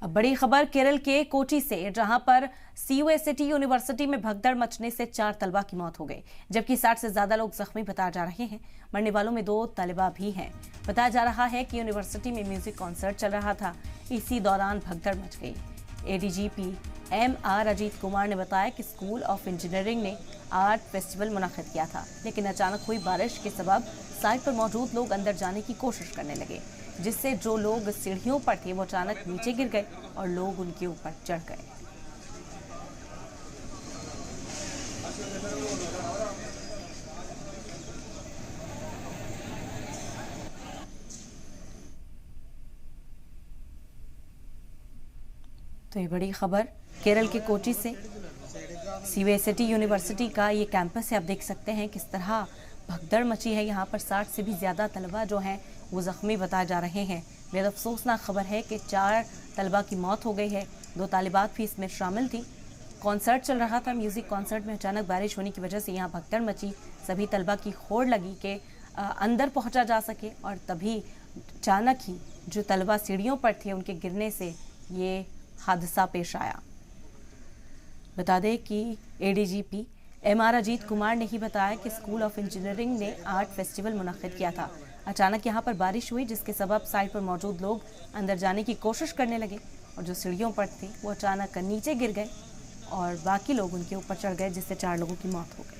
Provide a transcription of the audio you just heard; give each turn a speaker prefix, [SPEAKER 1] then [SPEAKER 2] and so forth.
[SPEAKER 1] अब बड़ी खबर केरल के कोची से, जहां पर CUSAT यूनिवर्सिटी में भगदड़ मचने से 4 तलबा की मौत हो गई, जबकि 60 से ज्यादा लोग जख्मी बताए जा रहे हैं। मरने वालों में 2 तलबा भी हैं। बताया जा रहा है कि यूनिवर्सिटी में म्यूजिक कॉन्सर्ट चल रहा था, इसी दौरान भगदड़ मच गई। ADGP MR अजीत कुमार ने बताया कि स्कूल ऑफ इंजीनियरिंग ने आर्ट फेस्टिवल मुनक्किद किया था, लेकिन अचानक हुई बारिश के सबब साइट पर मौजूद लोग अंदर जाने की कोशिश करने लगे, जिससे जो लोग सीढ़ियों पर थे वो अचानक नीचे गिर गए और लोग उनके ऊपर चढ़ गए। तो ये बड़ी खबर केरल के कोची से, CUSAT यूनिवर्सिटी का ये कैंपस है। आप देख सकते हैं किस तरह भगदड़ मची है। यहाँ पर 60 से भी ज़्यादा तलबा जो हैं वो ज़ख्मी बताए जा रहे हैं। बेहद अफसोसनाक खबर है कि 4 तलबा की मौत हो गई है। 2 तालिबात भी इसमें शामिल थी। कॉन्सर्ट चल रहा था, म्यूज़िक कॉन्सर्ट में अचानक बारिश होने की वजह से यहाँ भगदड़ मची। सभी तलबा की होड़ लगी कि अंदर पहुँचा जा सके, और तभी अचानक ही जो तलबा सीढ़ियों पर थे उनके गिरने से ये हादसा पेश आया। बता दें कि ADGP MR अजीत कुमार ने ही बताया कि स्कूल ऑफ इंजीनियरिंग ने आर्ट फेस्टिवल मुनक्किद किया था। अचानक यहाँ पर बारिश हुई, जिसके सबब साइट पर मौजूद लोग अंदर जाने की कोशिश करने लगे, और जो सीढ़ियों पर थे वो अचानक नीचे गिर गए और बाकी लोग उनके ऊपर चढ़ गए, जिससे 4 लोगों की मौत हो गई।